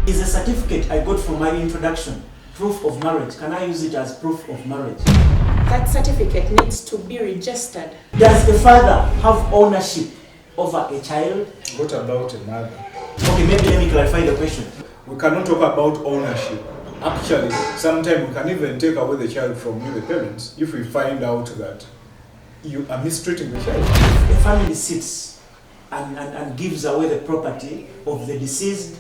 Is a certificate I got for my introduction proof of marriage. Can I use it as proof of marriage? That certificate needs to be registered. Does the father have ownership over a child? What about a mother? Okay, maybe let me clarify the question. We cannot talk about ownership. Actually, sometimes we can even take away the child from you, the parents, if we find out that you are mistreating the child. The family sits and gives away the property of the deceased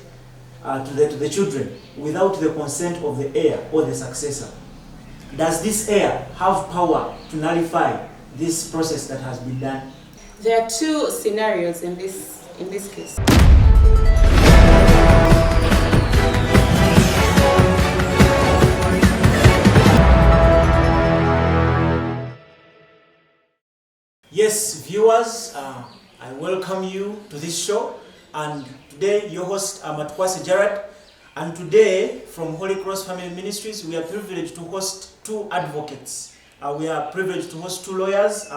to the children without the consent of the heir or the successor. Does this heir have power to nullify this process that has been done? There are two scenarios in this case. Yes, viewers, I welcome you to this show, and today your host 𝐂𝐀𝐓𝐇𝐎𝐋𝐈𝐂 Gerard, and today from Holy Cross Family Ministries we are privileged to host two advocates. We are privileged to host two lawyers.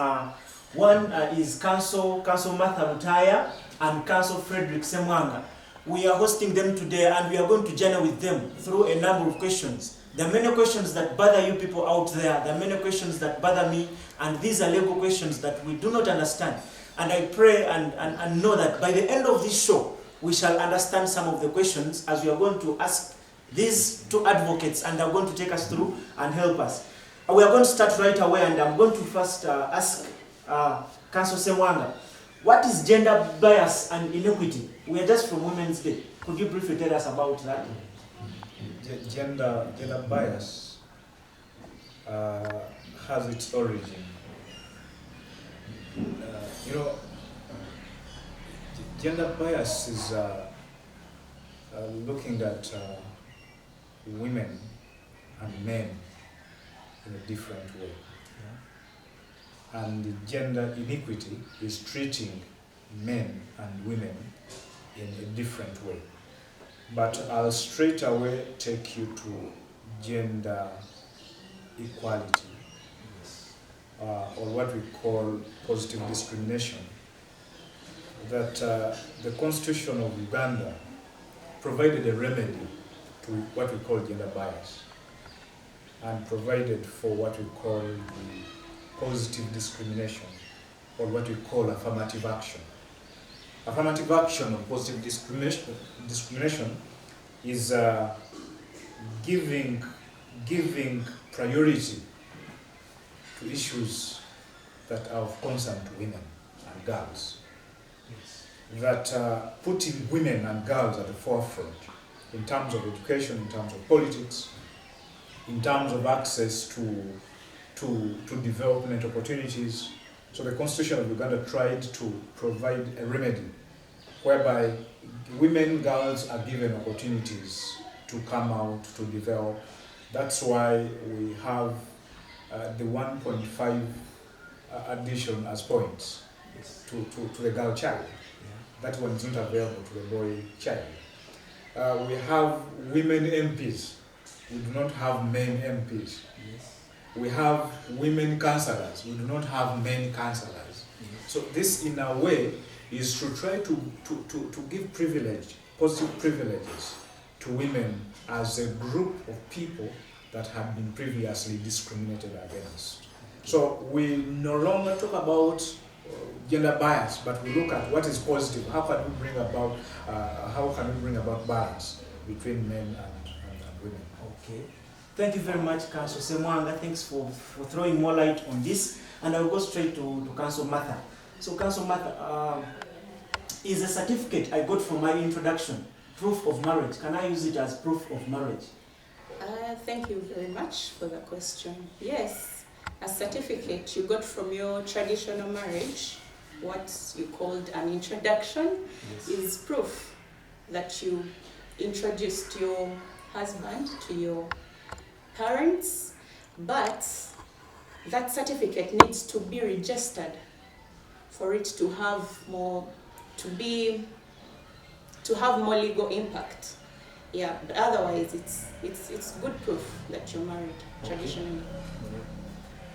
One is Counsel Martha Rutaya and Counsel Frederick Semwanga. We are hosting them today and we are going to journey with them through a number of questions. There are many questions that bother you people out there. There are many questions that bother me, and these are legal questions that we do not understand. And I pray and know that by the end of this show, we shall understand some of the questions as we are going to ask these two advocates, and they're going to take us through and help us. We are going to start right away, and I'm going to first ask Counsel Semwanga, what is gender bias and inequity? We are just from Women's Day. Could you briefly tell us about that? Gender bias has its origin. Gender bias is looking at women and men in a different way. Yeah. And the gender inequity is treating men and women in a different way. But I'll straight away take you to gender equality, or what we call positive discrimination. That the Constitution of Uganda provided a remedy to what we call gender bias, and provided for what we call the positive discrimination, or what we call affirmative action. Affirmative action or positive discrimination is giving priority to issues that are of concern to women and girls. Yes. That putting women and girls at the forefront in terms of education, in terms of politics, in terms of access to development opportunities. So the Constitution of Uganda tried to provide a remedy whereby women, girls are given opportunities to come out, to develop. That's why we have the 1.5 addition as points. Yes. to the girl child. Yeah. That one is not available to the boy child. We have women MPs. We do not have men MPs. Yes. We have women councillors. We do not have men councillors. Yes. So this, in a way, is to try to give positive privileges to women as a group of people that have been previously discriminated against. So we no longer talk about gender bias, but we look at what is positive. How can we bring about balance between men and women? Okay. Thank you very much, Counsel Semwanga. Thanks for throwing more light on this. And I'll go straight to Counsel Martha. So, Counsel Martha, is a certificate I got for my introduction proof of marriage? Can I use it as proof of marriage? Thank you very much for the question. Yes, a certificate you got from your traditional marriage, what you called an introduction, yes, is proof that you introduced your husband to your parents, but that certificate needs to be registered for it to have more legal impact. Yeah, but otherwise it's good proof that you're married traditionally.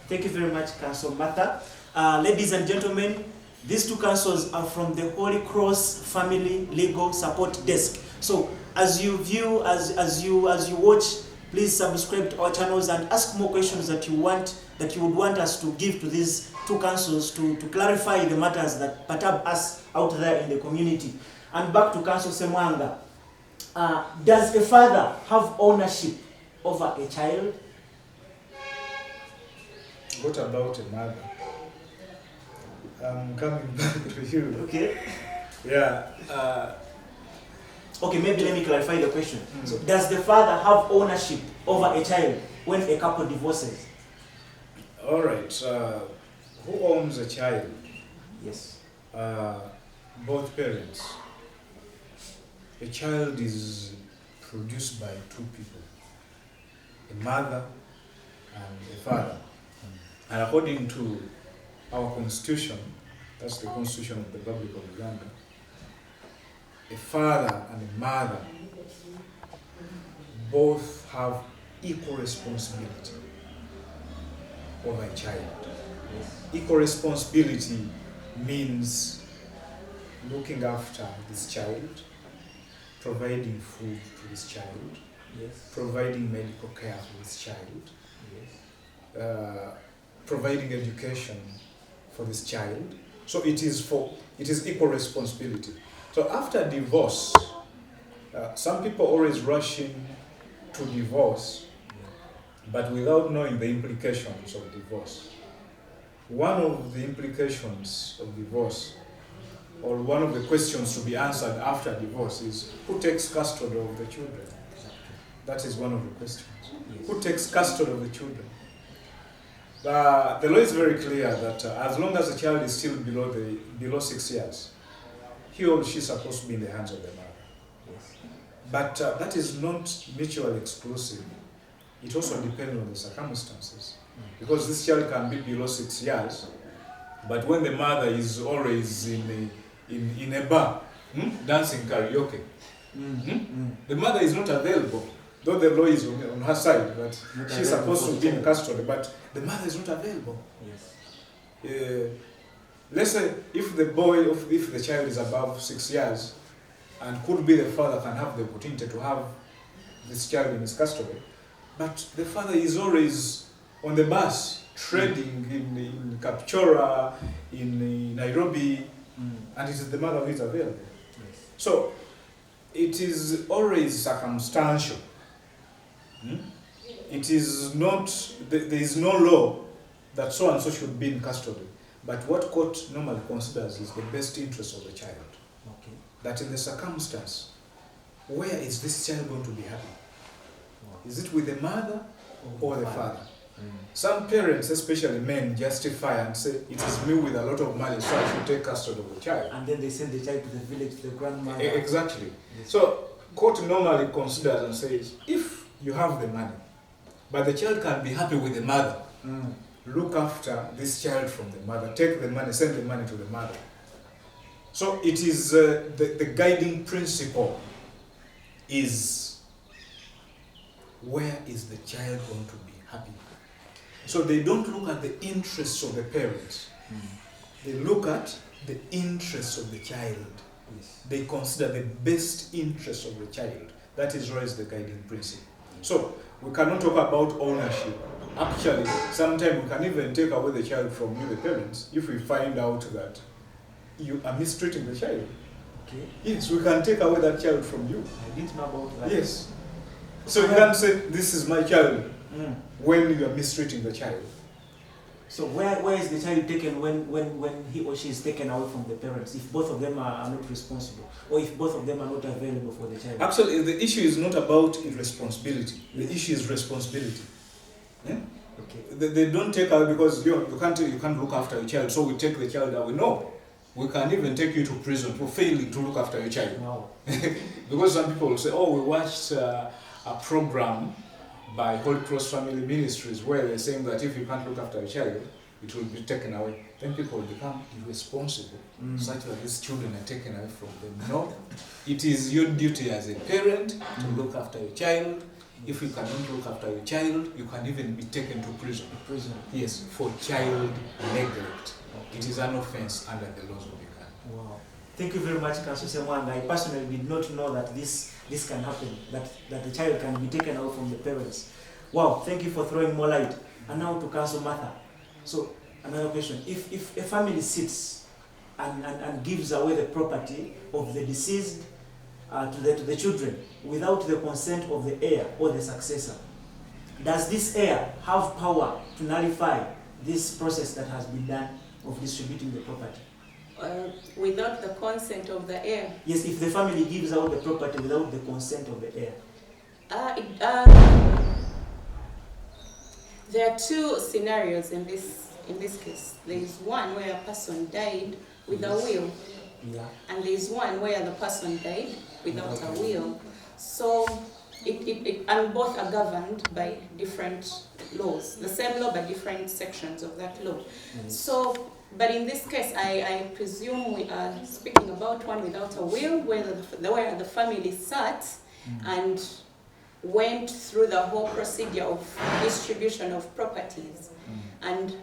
Thank you very much, Counsel Martha. Ladies and gentlemen, these two counsels are from the Holy Cross Family Legal Support Desk. So as you view, as you watch, please subscribe to our channels and ask more questions that you would want us to give to these two councils to clarify the matters that perturb us out there in the community. And back to Council Semwanga. Does a father have ownership over a child? What about a mother? I'm coming back to you. Okay. Yeah. Okay, maybe let me clarify the question. So, does the father have ownership over a child when a couple divorces? All right. Who owns a child? Yes. Both parents. A child is produced by two people, a mother and a father. And according to our constitution, that's the constitution of the Republic of Uganda, a father and a mother both have equal responsibility over a child. Equal responsibility means looking after this child, providing food to this child, providing medical care for this child, providing education for this child. So it is equal responsibility. So after divorce, some people always rush in to divorce, but without knowing the implications of divorce. One of the implications of divorce, or one of the questions to be answered after divorce, is who takes custody of the children? That is one of the questions. Who takes custody of the children? The law is very clear that as long as the child is still below 6 years, he or she is supposed to be in the hands of the mother. But that is not mutually exclusive. It also depends on the circumstances. Because this child can be below 6 years, but when the mother is always in a bar, dancing karaoke, the mother is not available. Though the law is on her side, but she's supposed to be in custody, but the mother is not available. Let's say if the child is above 6 years, and could be the father can have the opportunity to have this child in his custody, but the father is always on the bus, trading in Kapchora, in Nairobi, and it is the mother who is available. So it is always circumstantial. It is not, there is no law that so and so should be in custody. But what court normally considers is the best interest of the child. That in the circumstance, where is this child going to be happy? Is it with the mother or the father? Some parents, especially men, justify and say, it is me with a lot of money, so I should take custody of the child. And then they send the child to the village, to the grandmother. Exactly. So, court normally considers and says, if you have the money, but the child can be happy with the mother, look after this child from the mother, take the money, send the money to the mother. So it is the guiding principle is, where is the child going to be happy? So they don't look at the interests of the parents. They look at the interests of the child. They consider the best interest of the child. That is always the guiding principle. So we cannot talk about ownership. Actually, sometimes we can even take away the child from you, the parents, if we find out that you are mistreating the child. Yes, we can take away that child from you. I didn't know about that. Yes. So you can't say, this is my child, when you are mistreating the child. So where is the child taken when he or she is taken away from the parents, if both of them are not responsible, or if both of them are not available for the child? Actually, the issue is not about irresponsibility. The issue is responsibility. They don't take away because you can't look after your child, so we take the child away. No. We can even take you to prison for failing to look after your child. Wow. Because some people will say, oh, we watched a program by Holy Cross Family Ministries where they're saying that if you can't look after your child, it will be taken away. Then people become irresponsible, such that these children are taken away from them. No, it is your duty as a parent to look after your child. If you cannot look after your child, you can even be taken to prison. Yes, for child neglect. It is an offense under the laws of Uganda. Wow. Thank you very much, Councillor Semwanga. I personally did not know that this can happen, that the child can be taken away from the parents. Wow, thank you for throwing more light. And now to Councillor Martha. So, another question. If a family sits and gives away the property of the deceased to the children without the consent of the heir or the successor, does this heir have power to nullify this process that has been done of distributing the property? Without the consent of the heir? Yes, if the family gives out the property without the consent of the heir. There are two scenarios in this case. There is one where a person died with a will, and there is one where the person died without a will. So, and both are governed by different laws. The same law, but different sections of that law. So, but in this case, I presume we are speaking about one without a will, where the family sat and went through the whole procedure of distribution of properties. And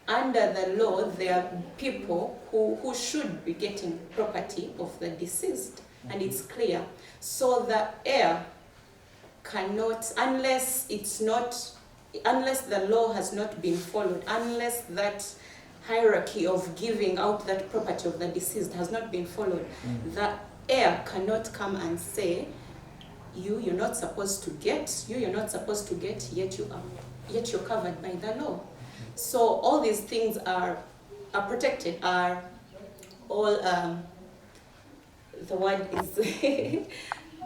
under the law, there are people who should be getting property of the deceased, and it's clear. So the heir cannot, unless the law has not been followed, unless that hierarchy of giving out that property of the deceased has not been followed, the heir cannot come and say, you're not supposed to get, you're not supposed to get, yet you're covered by the law. So all these things are protected, are all, the word is,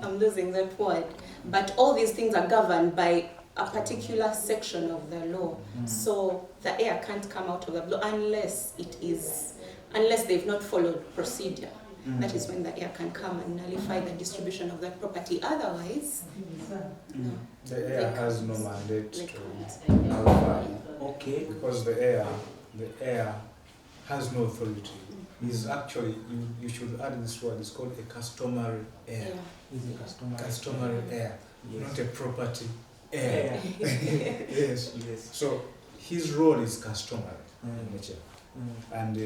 I'm losing that word, but all these things are governed by a particular section of the law. So the heir can't come out of the law unless they've not followed procedure. That is when the heir can come and nullify the distribution of that property. Otherwise, the heir has no mandate to nullify. Okay. Because the heir has no authority. He's actually, you should add this word, it's called a customary heir. Is a Customary heir, yes. not a property heir. Yes. So his role is customary in nature. And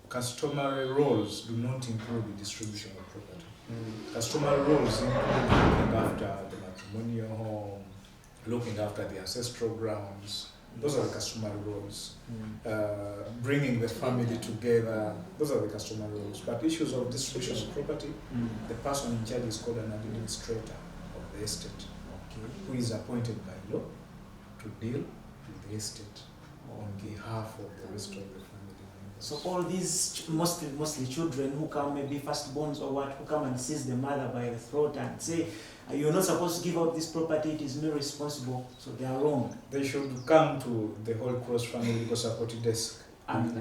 customary roles do not include the distribution of property. Customary roles include looking after the matrimonial home, looking after the ancestral grounds. Those are the customary roles. Bringing the family together, those are the customary roles. But issues of distribution of property, the person in charge is called an administrator of the estate, who is appointed by law to deal with the estate on behalf of the rest of the family members. So all these mostly children who come, maybe firstborns or what, who come and seize the mother by the throat and say, you're not supposed to give out this property, it is me responsible, so they are wrong. They should come to the Holy Cross Family Legal Support Desk, and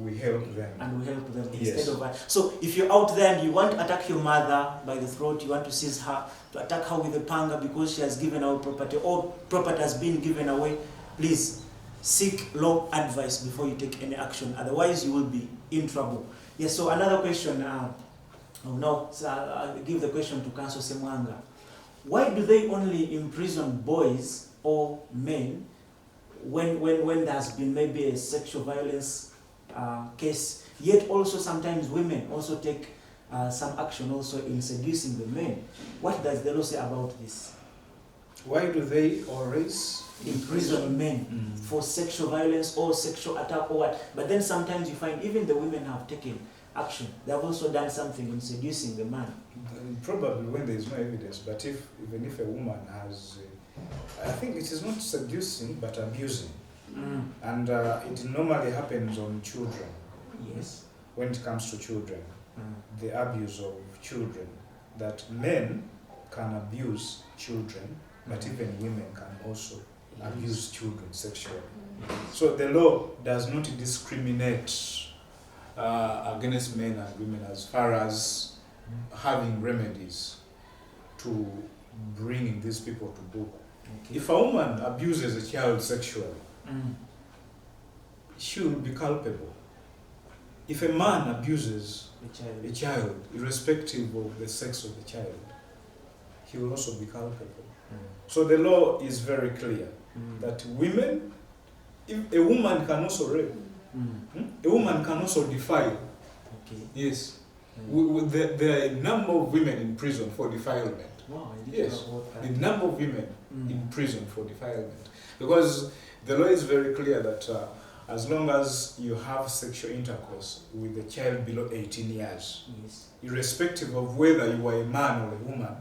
we help them. And we help them Yes. instead of... So if you're out there and you want to attack your mother by the throat, you want to seize her, to attack her with a panga because she has given out property, or property has been given away, please seek law advice before you take any action, otherwise you will be in trouble. Yes, so another question, I'll give the question to Councillor Semwanga. Why do they only imprison boys or men when there has been maybe a sexual violence case, yet also sometimes women also take some action also in seducing the men? What does the law say about this? Why do they always imprison men for sexual violence or sexual attack or what? But then sometimes you find even the women have taken action. They have also done something in seducing the man. Probably when there is no evidence, but even if a woman has, I think it is not seducing but abusing. And it normally happens on children. Yes. When it comes to children, the abuse of children, that men can abuse children, but even women can also abuse children sexually. So the law does not discriminate against men and women as far as having remedies to bringing these people to book. Okay. If a woman abuses a child sexually, she will be culpable. If a man abuses a child, irrespective of the sex of the child, he will also be culpable. So the law is very clear that women, if a woman can also rape, A woman can also defile. Okay. Yes. There are a number of women in prison for defilement. Wow, I didn't Yes. know about A that. number of women in prison for defilement. Because the law is very clear that as long as you have sexual intercourse with a child below 18 years, Yes. irrespective of whether you are a man or a woman,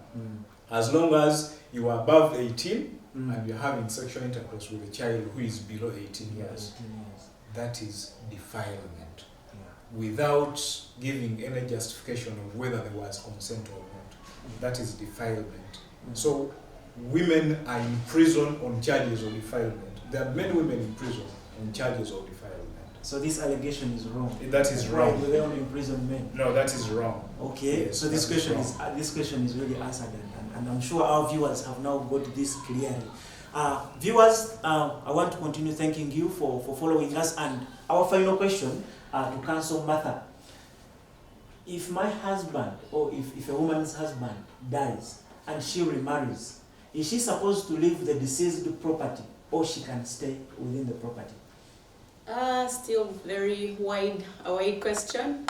as long as you are above 18 and you're having sexual intercourse with a child who is below 18 years, 18 years. that is defilement, Yeah. without giving any justification of whether there was consent or not. That is defilement. So women are in prison on charges of defilement. There are many women in prison on charges of defilement. So this allegation is wrong. That is Why wrong. do they only imprison men? No, that is wrong. Okay, Yes, so this that is question is really answered, and I'm sure our viewers have now got this clearly. Viewers, I want to continue thanking you for following us, and our final question to Council Martha. If my husband, or if a woman's husband dies and she remarries, is she supposed to leave the deceased property, or she can stay within the property? Still very wide question.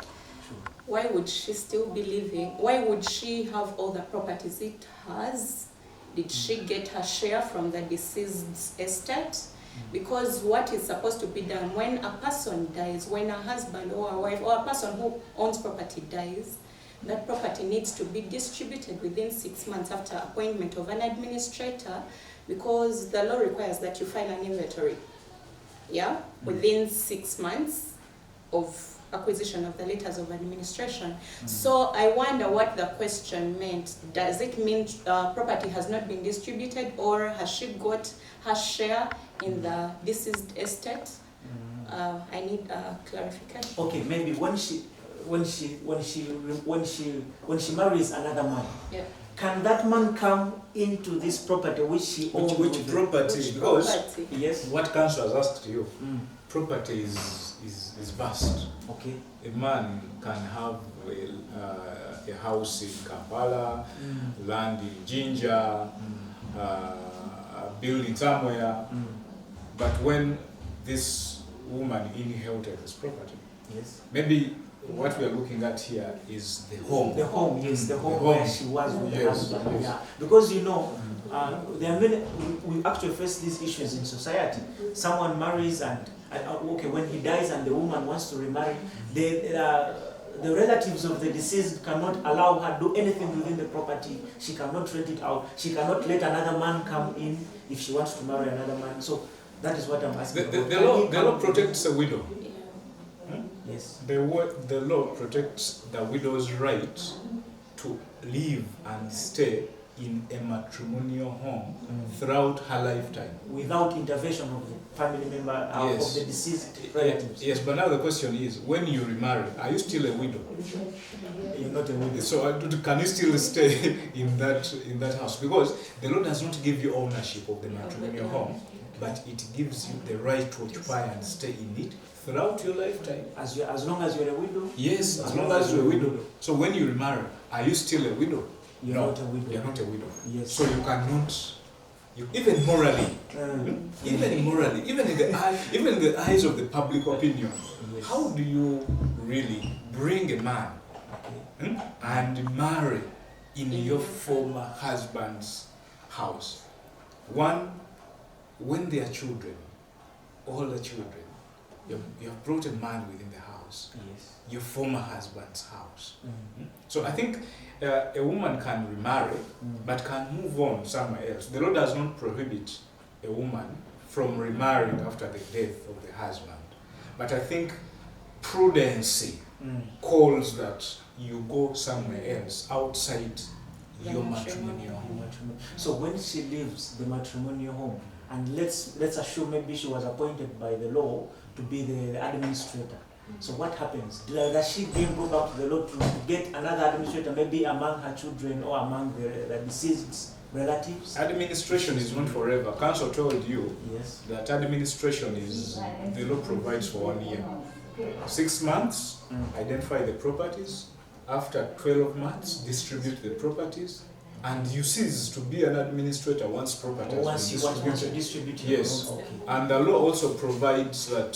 Sure. Why would she still be living? Why would she have all the properties it has? Did she get her share from the deceased's estate? Because what is supposed to be done when a person dies, when a husband or a wife or a person who owns property dies, that property needs to be distributed within 6 months after appointment of an administrator, because the law requires that you file an inventory, within 6 months of acquisition of the letters of administration. So I wonder what the question meant. Does it mean property has not been distributed, or has she got her share in the deceased estate? I need clarification. Okay, maybe when she marries another man, Yeah. can that man come into this property which she owns? Which property? Which Because property? Yes. what council has asked you, property is vast. Okay. A man can have a house in Kampala, land in Jinja, a building somewhere. But when this woman inherited this property, Yes. maybe what we are looking at here is the home. The home, yes, the home The where home. she was with the Yes, husband. yes. Yeah. Because there are many, we actually face these issues in society. Someone marries and okay, when he dies and the woman wants to remarry, the relatives of the deceased cannot allow her to do anything within the property. She cannot rent it out. She cannot let another man come in if she wants to marry another man. So that is what I'm asking. The law protects a widow. Yes. The law protects the widow's right to live and stay in a matrimonial home throughout her lifetime. Without intervention of the family member of the deceased relatives. Yes, but now the question is, when you remarry, are you still a widow? You're not a widow. So can you still stay in that house? Because the law does not give you ownership of the matrimonial home, but it gives you the right to occupy and stay in it throughout your lifetime. As long as you're a widow? Yes, as long as you're a widow. So when you remarry, are you still a widow? You're No, not a widow. you're not a widow. Yes. So you cannot, even morally, even in the eyes of the public opinion, Yes. how do you really bring a man and marry in your former husband's house? One, when they are children, all the children, you have brought a man within the house, Yes. your former husband's house. So I think a woman can remarry, but can move on somewhere else. The law does not prohibit a woman from remarrying after the death of the husband. But I think prudency calls that you go somewhere else outside your matrimonial home. So when she leaves the matrimonial home, and let's assume maybe she was appointed by the law to be the administrator. So what happens? Does she then go back to the law to get another administrator, maybe among her children or among the deceased relatives? Administration is not forever. Council told you Yes. that administration is, the law provides for 1 year. 6 months, identify the properties. After 12 months, distribute the properties. and you cease to be an administrator once property Once has you been want to distributed. distribute it. Yes. Okay. And the law also provides that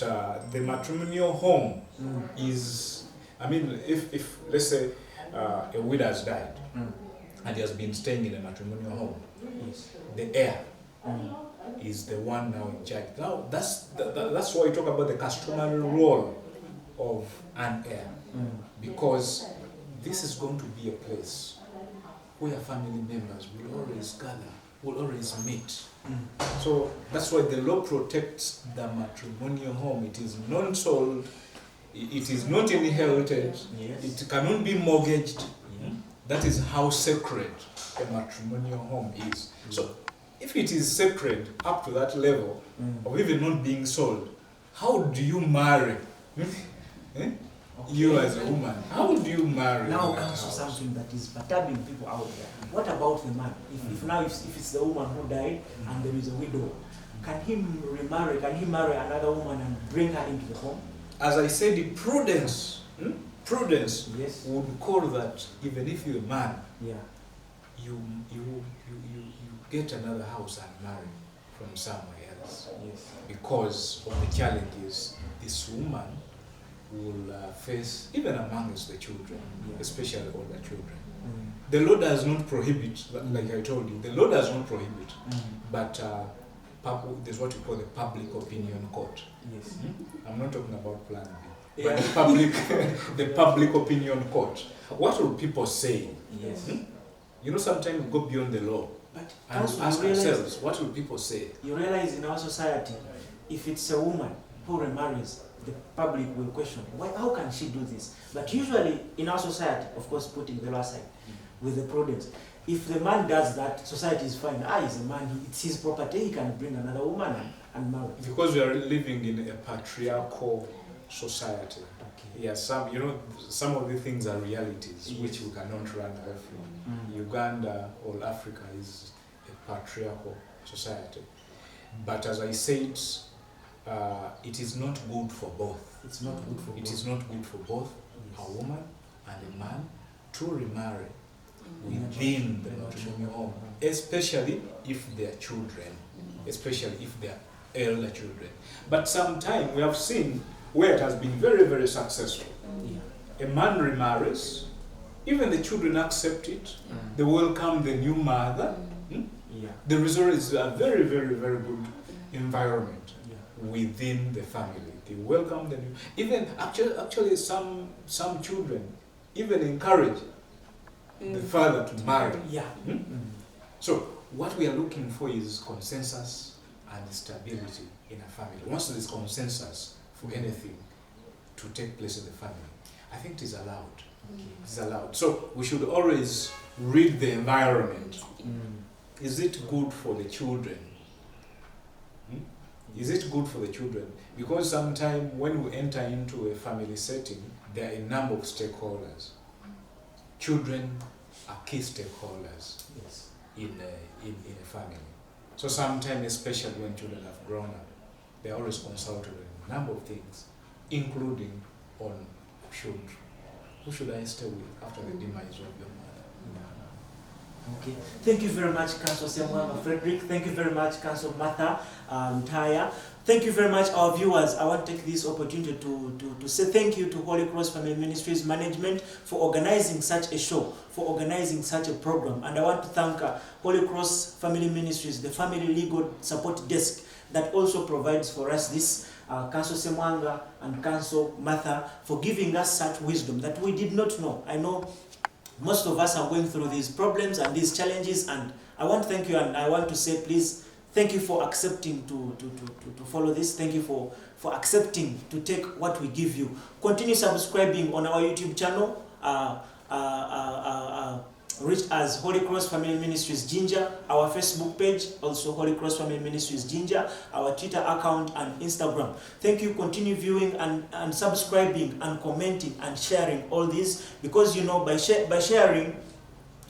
the matrimonial home Mm. is, I mean, if let's say a widow has died Mm. and he has been staying in a matrimonial home, Yes. the heir Mm. is the one now in charge. Now that's why we talk about the customary role of an heir, Mm. because this is going to be a place where family members will always gather, will always meet. Mm. So that's why the law protects the matrimonial home. It is not sold, it is not inherited, Yes. it cannot be mortgaged. Yeah. That is how sacred a matrimonial home is. So if it is sacred up to that level Mm. of even not being sold, how do you marry? Eh? Okay. You as a woman, how do you marry? Now in that comes to house? something that is perturbing people out there. What about the man? If it's the woman who died and there is a widow, can he remarry? Can he marry another woman and bring her into the home? As I said, the prudence Yes. would call that even if you're a man, Yeah. you get another house and marry from somewhere else, Yes. because of the challenges this woman will face, even amongst the children, Yeah. especially older children. Mm. The law does not prohibit, like I told you, the law does not prohibit, Mm. but there's what we call the public opinion court. Yes. I'm not talking about Plan B, Yeah. but the public, the public opinion court. What will people say? Yes. You know, sometimes we go beyond the law But and also ask you realize, ourselves, what will people say? you realize in our society, if it's a woman who remarries, the public will question, why, how can she do this? But usually in our society, of course putting the law aside, with the prudence, if the man does that, society is fine. He's a man, it's his property, he can bring another woman and marry. Because we are living in a patriarchal society. Okay. Yes, some of the things are realities which we cannot run away from. Mm. Uganda or Africa is a patriarchal society. But as I said, it is not good for both. It's not good for It both. is not good for both a woman and a man to remarry within the matrimonial home, especially if they are children, especially if they are elder children. But sometimes we have seen where it has been very, very successful. Yeah. A man remarries, even the children accept it, they welcome the new mother. Yeah. The result is a very, very, very good environment Yeah. within the family. They welcome the new, even actually some children even encourage the father to marry. Yeah. Hmm? So what we are looking for is consensus and stability in a family. Once there is consensus for anything to take place in the family, I think it is allowed. It is allowed. So we should always read the environment. Is it good for the children? Is it good for the children? Because sometimes when we enter into a family setting, there are a number of stakeholders. Children are key stakeholders Yes. in a family. So sometimes, especially when children have grown up, they are always consulted on a number of things, including on who should I stay with after the demise of your mother. Okay. Thank you very much, Council Semwanga Frederick. Thank you very much, Council Martha Ntaya. Thank you very much, our viewers. I want to take this opportunity to say thank you to Holy Cross Family Ministries management for organizing such a show, for organizing such a program. And I want to thank Holy Cross Family Ministries, the Family Legal Support Desk that also provides for us this, Council Semwanga and Council Martha, for giving us such wisdom that we did not know. I know most of us are going through these problems and these challenges, and I want to thank you, and I want to say please, thank you for accepting to follow this. Thank you for accepting to take what we give you. Continue subscribing on our YouTube channel, reached as Holy Cross Family Ministries Ginger, our Facebook page, also Holy Cross Family Ministries Ginger, our Twitter account and Instagram. Thank you. Continue viewing and subscribing and commenting and sharing all these, because you know by sharing,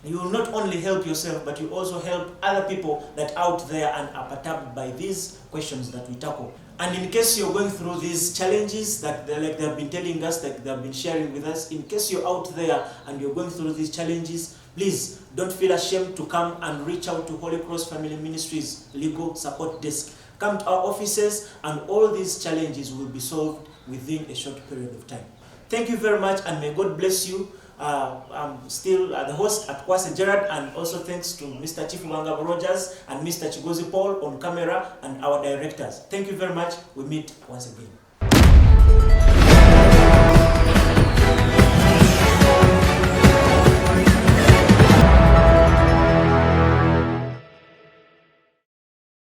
you will not only help yourself, but you also help other people that out there and are perturbed by these questions that we tackle. And in case you're going through these challenges that like they've been telling us, like they've been sharing with us, in case you're out there and you're going through these challenges, please don't feel ashamed to come and reach out to Holy Cross Family Ministries Legal Support Desk. Come to our offices and all these challenges will be solved within a short period of time. Thank you very much and may God bless you. I'm still the host at 𝐂𝐀𝐓𝐇𝐎 Gerard, and also thanks to Mr. Chief Mangabo Rogers and Mr. Chigozi Paul on camera and our directors. Thank you very much. We meet once again.